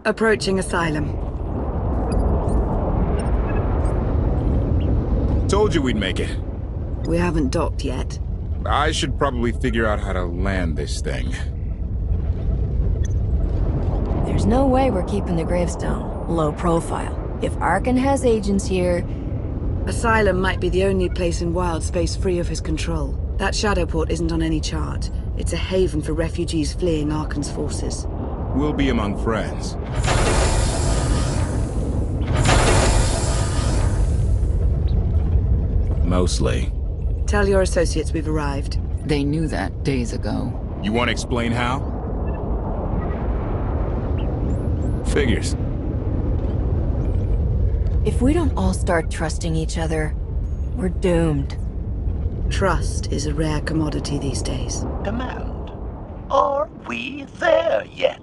Approaching Asylum. Told you we'd make it. We haven't docked yet. I should probably figure out how to land this thing. There's no way we're keeping the gravestone low profile. If Arkan has agents here... Asylum might be the only place in wild space free of his control. That Shadowport isn't on any chart. It's a haven for refugees fleeing Arkan's forces. We'll be among friends. Mostly. Tell your associates we've arrived. They knew that days ago. You want to explain how? Figures. If we don't all start trusting each other, we're doomed. Trust is a rare commodity these days. Command. Are we there yet?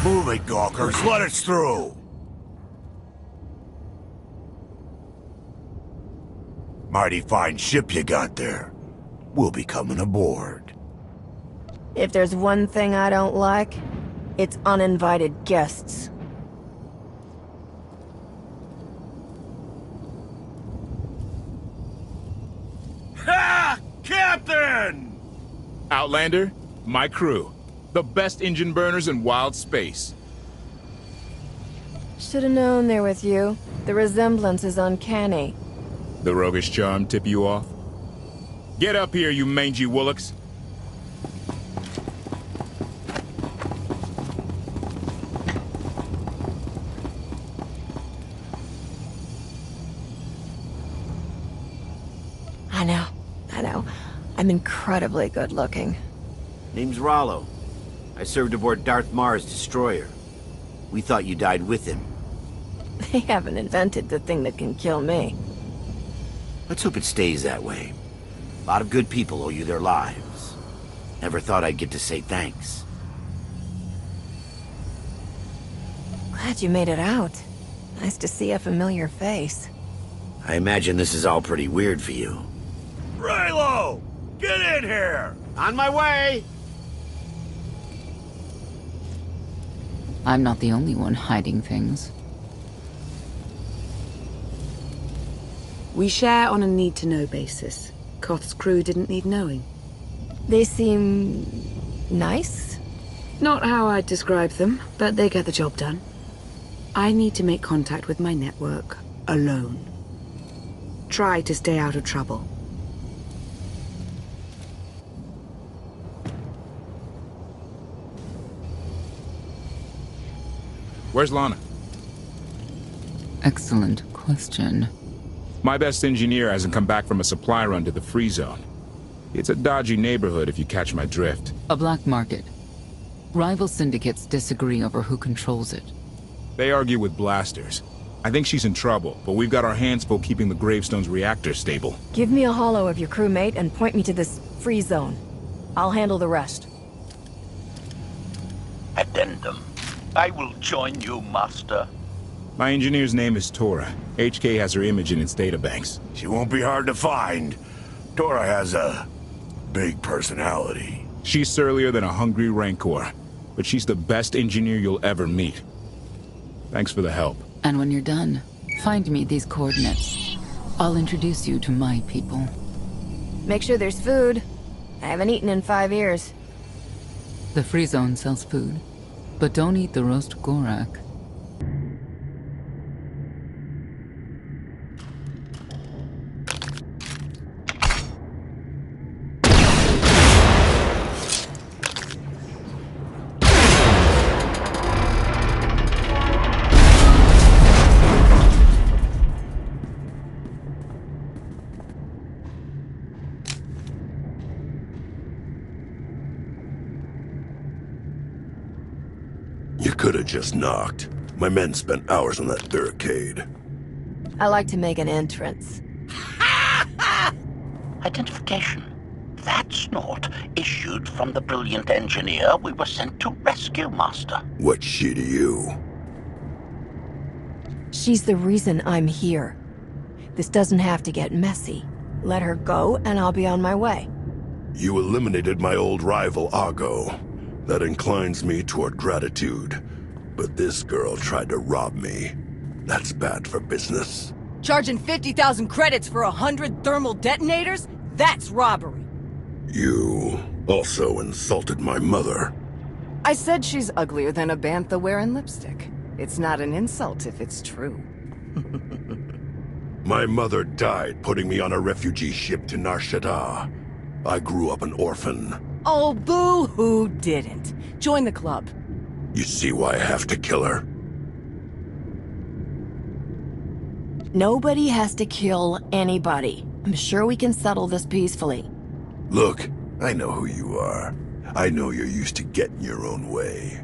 Move it, Gawkers. Let us through. Mighty fine ship you got there. We'll be coming aboard. If there's one thing I don't like, it's uninvited guests. Ha! Captain! Outlander, my crew. The best engine burners in wild space. Should've known they're with you. The resemblance is uncanny. The roguish charm tip you off? Get up here, you mangy woolocks. I know. I'm incredibly good looking. Name's Rollo. I served aboard Darth Marr's destroyer. We thought you died with him. They haven't invented the thing that can kill me. Let's hope it stays that way. A lot of good people owe you their lives. Never thought I'd get to say thanks. Glad you made it out. Nice to see a familiar face. I imagine this is all pretty weird for you. Raylo! Get in here! On my way! I'm not the only one hiding things. We share on a need-to-know basis. Koth's crew didn't need knowing. They seem... nice? Not how I'd describe them, but they get the job done. I need to make contact with my network, alone. Try to stay out of trouble. Where's Lana? Excellent question. My best engineer hasn't come back from a supply run to the free zone. It's a dodgy neighborhood if you catch my drift. A black market. Rival syndicates disagree over who controls it. They argue with blasters. I think she's in trouble, but we've got our hands full keeping the Gravestone's reactor stable. Give me a holo of your crewmate and point me to this free zone. I'll handle the rest. Addendum. I will join you, Master. My engineer's name is Tora. HK has her image in its databanks. She won't be hard to find. Dora has a big personality. She's surlier than a hungry rancor, but she's the best engineer you'll ever meet. Thanks for the help. And when you're done, find me these coordinates. I'll introduce you to my people. Make sure there's food. I haven't eaten in 5 years. The free zone sells food, but don't eat the roast gorak. You could have just knocked. My men spent hours on that barricade. I like to make an entrance. Identification. That's not issued from the brilliant engineer we were sent to rescue, Master. What's she to you? She's the reason I'm here. This doesn't have to get messy. Let her go, and I'll be on my way. You eliminated my old rival, Argo. That inclines me toward gratitude. But this girl tried to rob me. That's bad for business. Charging 50,000 credits for 100 thermal detonators? That's robbery. You also insulted my mother. I said she's uglier than a bantha wearing lipstick. It's not an insult if it's true. My mother died putting me on a refugee ship to Nar Shaddaa. I grew up an orphan. Oh, boo-hoo didn't. Join the club. You see why I have to kill her? Nobody has to kill anybody. I'm sure we can settle this peacefully. Look, I know who you are. I know you're used to getting your own way.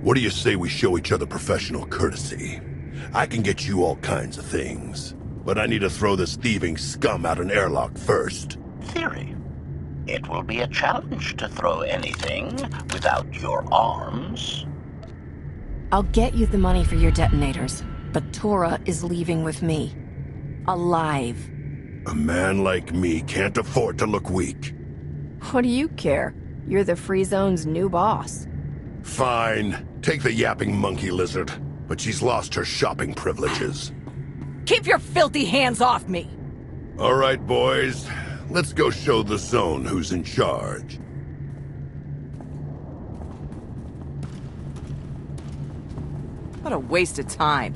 What do you say we show each other professional courtesy? I can get you all kinds of things, but I need to throw this thieving scum out an airlock first. Theory. It will be a challenge to throw anything without your arms. I'll get you the money for your detonators, but Tora is leaving with me. Alive. A man like me can't afford to look weak. What do you care? You're the Free Zone's new boss. Fine. Take the yapping monkey lizard, but she's lost her shopping privileges. Keep your filthy hands off me! All right, boys. Let's go show the zone who's in charge. What a waste of time.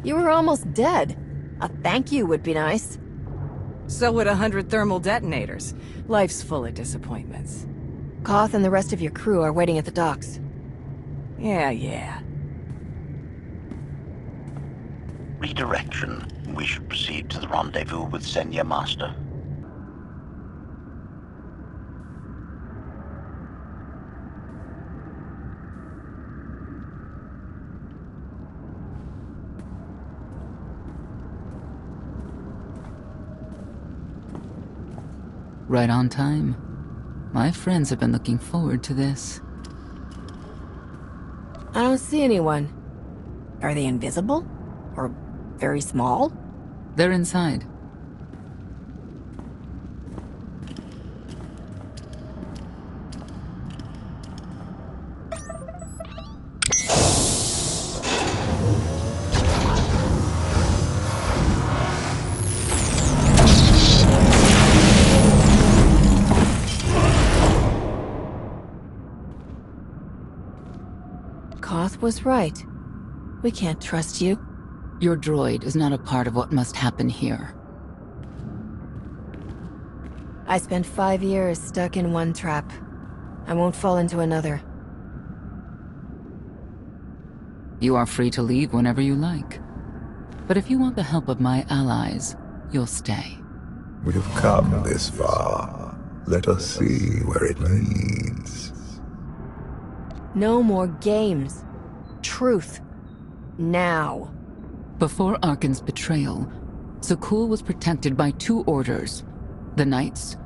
You were almost dead. A thank you would be nice. So would 100 thermal detonators. Life's full of disappointments. Koth and the rest of your crew are waiting at the docks. Yeah. Redirection. We should proceed to the rendezvous with Senya, Master. Right on time. My friends have been looking forward to this. I don't see anyone. Are they invisible? Or very small? They're inside. Koth was right. We can't trust you. Your droid is not a part of what must happen here. I spent 5 years stuck in one trap. I won't fall into another. You are free to leave whenever you like. But if you want the help of my allies, you'll stay. We've come this far. Let us see where it leads. No more games. Truth. Now. Before Arkan's betrayal, Zakul was protected by two orders, the Knights,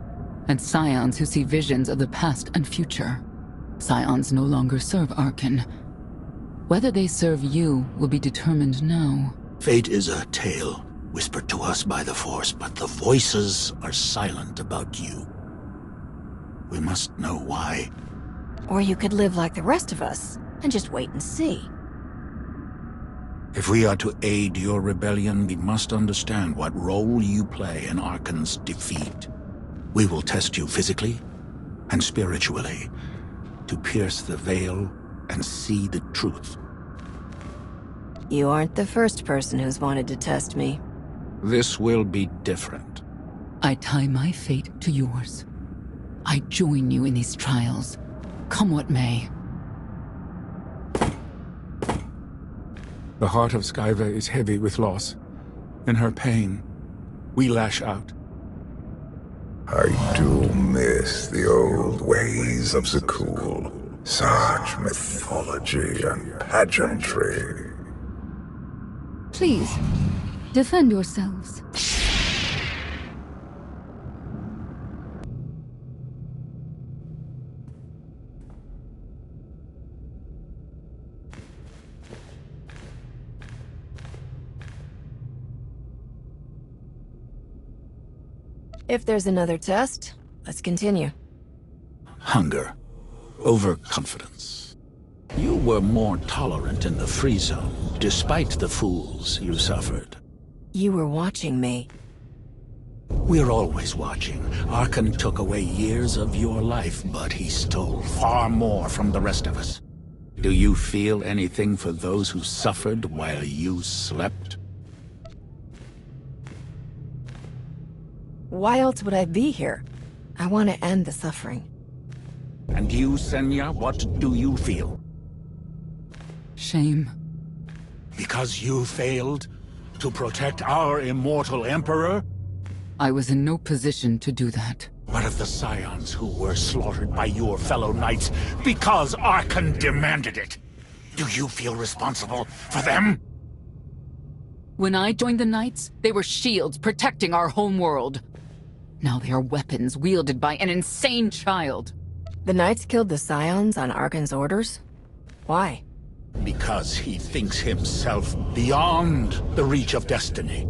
and Scions who see visions of the past and future. Scions no longer serve Arkan. Whether they serve you will be determined now. Fate is a tale whispered to us by the Force, but the voices are silent about you. We must know why. Or you could live like the rest of us, and just wait and see. If we are to aid your rebellion, we must understand what role you play in Arkan's defeat. We will test you physically and spiritually to pierce the veil and see the truth. You aren't the first person who's wanted to test me. This will be different. I tie my fate to yours. I join you in these trials, come what may. The heart of Skyva is heavy with loss. In her pain, we lash out. I do miss the old ways of Zakul. Such mythology and pageantry. Please, defend yourselves. If there's another test, let's continue. Hunger. Overconfidence. You were more tolerant in the free zone, despite the fools you suffered. You were watching me. We're always watching. Arkan took away years of your life, but he stole far more from the rest of us. Do you feel anything for those who suffered while you slept? Why else would I be here? I want to end the suffering. And you, Senya, what do you feel? Shame. Because you failed to protect our immortal Emperor? I was in no position to do that. What of the Scions who were slaughtered by your fellow Knights because Arkan demanded it? Do you feel responsible for them? When I joined the Knights, they were shields protecting our homeworld. Now they are weapons wielded by an insane child. The Knights killed the Scions on Arkan's orders? Why? Because he thinks himself beyond the reach of destiny.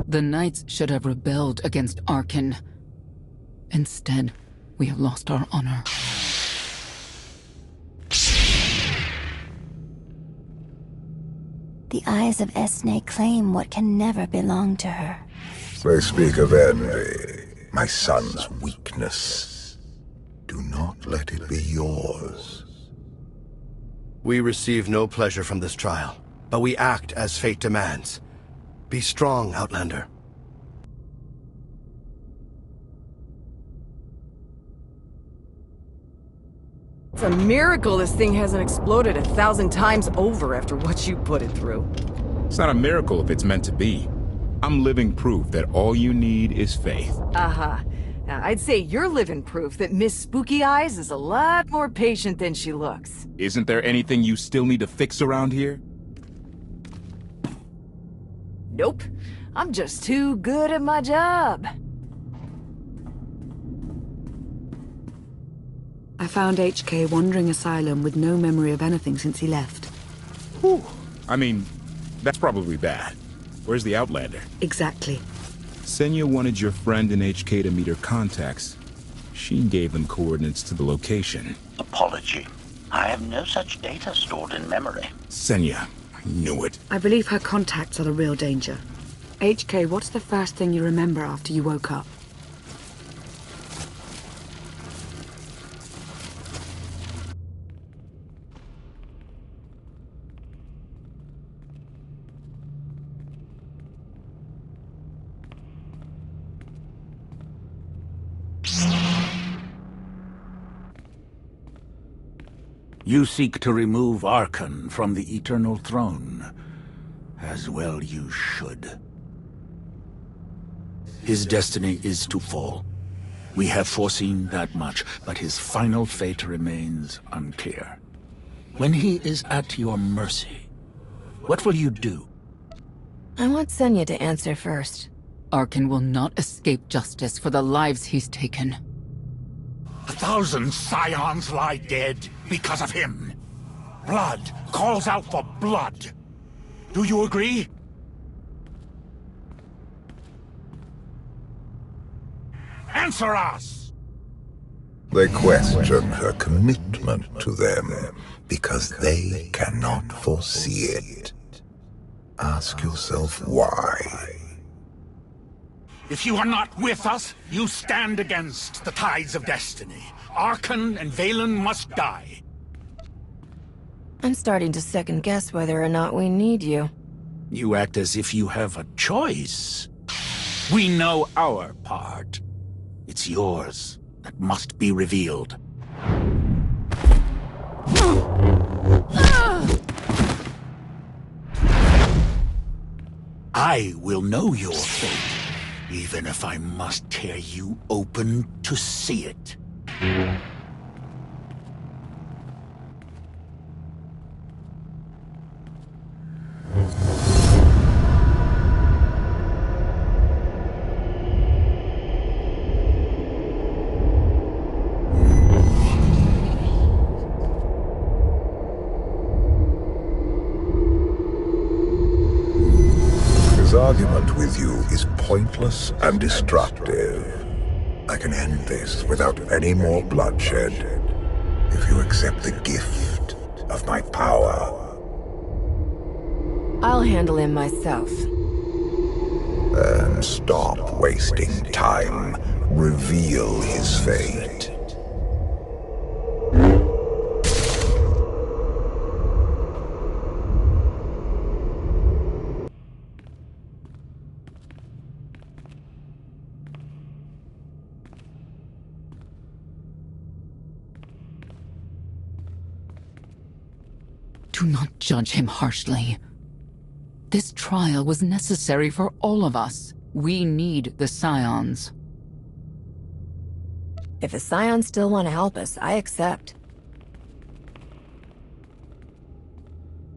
The Knights should have rebelled against Arkan. Instead, we have lost our honor. The eyes of Esne claim what can never belong to her. They speak of envy, my son's weakness. Do not let it be yours. We receive no pleasure from this trial, but we act as fate demands. Be strong, Outlander. It's a miracle this thing hasn't exploded 1,000 times over after what you put it through. It's not a miracle if it's meant to be. I'm living proof that all you need is faith. Uh-huh. Now, I'd say you're living proof that Miss Spooky Eyes is a lot more patient than she looks. Isn't there anything you still need to fix around here? Nope. I'm just too good at my job. I found HK wandering Asylum with no memory of anything since he left. Whew. I mean, that's probably bad. Where's the Outlander? Exactly. Senya wanted your friend in HK to meet her contacts. She gave them coordinates to the location. Apology. I have no such data stored in memory. Senya, I knew it. I believe her contacts are the real danger. HK, what's the first thing you remember after you woke up? You seek to remove Arkan from the Eternal Throne. As well you should. His destiny is to fall. We have foreseen that much, but his final fate remains unclear. When he is at your mercy, what will you do? I want Senya to answer first. Arkin will not escape justice for the lives he's taken. 1,000 scions lie dead because of him. Blood calls out for blood. Do you agree? Answer us! They question her commitment to them because they cannot foresee it. Ask yourself why. If you are not with us, you stand against the tides of destiny. Arkan and Valen must die. I'm starting to second guess whether or not we need you. You act as if you have a choice. We know our part. It's yours that must be revealed. I will know your fate, even if I must tear you open to see it. His argument with you is pointless and destructive. I can end this without any more bloodshed if you accept the gift of my power. I'll handle him myself. Then stop wasting time. Reveal his fate. Do not judge him harshly. This trial was necessary for all of us. We need the Scions. If the Scions still want to help us, I accept.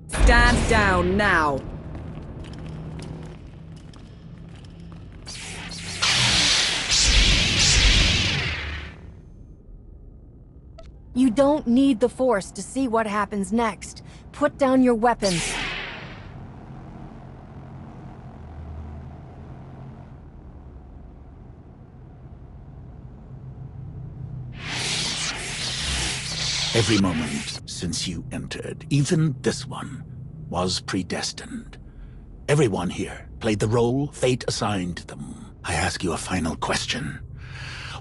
Stand down now. You don't need the Force to see what happens next. Put down your weapons. Every moment since you entered, even this one, was predestined. Everyone here played the role fate assigned them. I ask you a final question.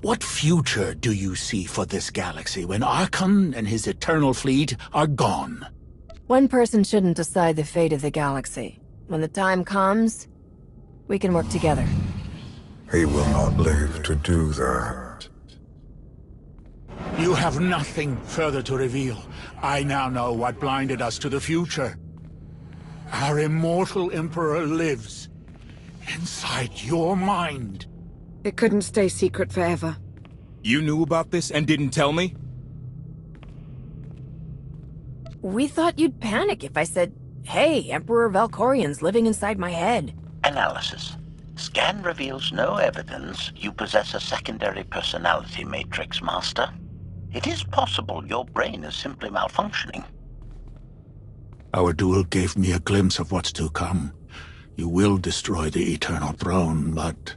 What future do you see for this galaxy when Archon and his eternal fleet are gone? One person shouldn't decide the fate of the galaxy. When the time comes, we can work together. He will not live to do that. You have nothing further to reveal. I now know what blinded us to the future. Our immortal Emperor lives inside your mind. It couldn't stay secret forever. You knew about this and didn't tell me? We thought you'd panic if I said, "Hey, Emperor Valkorian's living inside my head." Analysis. Scan reveals no evidence you possess a secondary personality matrix, Master. It is possible your brain is simply malfunctioning. Our duel gave me a glimpse of what's to come. You will destroy the Eternal Throne, but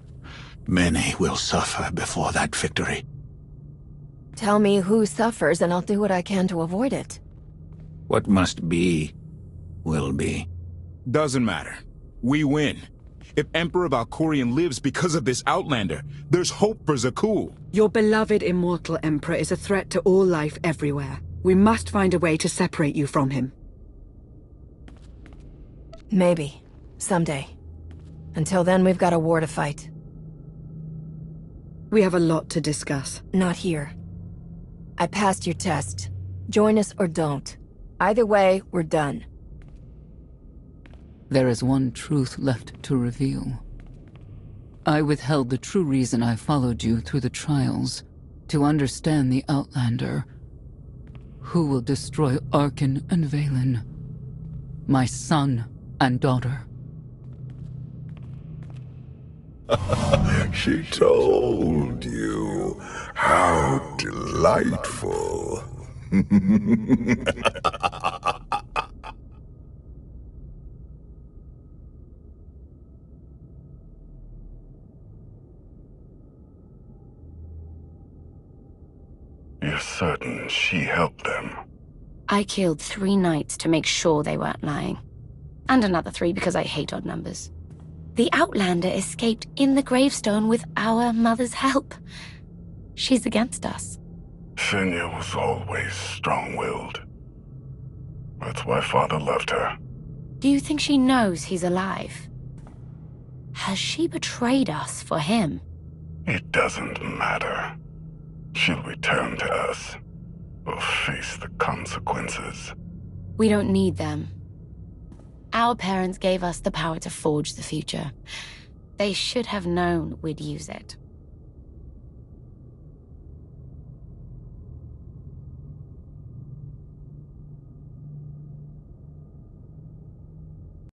many will suffer before that victory. Tell me who suffers and I'll do what I can to avoid it. What must be, will be. Doesn't matter. We win. If Emperor Valkorian lives because of this Outlander, there's hope for Zakul. Your beloved immortal Emperor is a threat to all life everywhere. We must find a way to separate you from him. Maybe. Someday. Until then, we've got a war to fight. We have a lot to discuss. Not here. I passed your test. Join us or don't. Either way, we're done. There is one truth left to reveal. I withheld the true reason I followed you through the trials, to understand the Outlander, who will destroy Arkin and Valen, my son and daughter. She told you. How delightful. You're certain she helped them? I killed 3 knights to make sure they weren't lying. And another 3 because I hate odd numbers. The Outlander escaped in the gravestone with our mother's help. She's against us. Senya was always strong-willed. That's why Father loved her. Do you think she knows he's alive? Has she betrayed us for him? It doesn't matter. She'll return to us. We'll face the consequences. We don't need them. Our parents gave us the power to forge the future. They should have known we'd use it.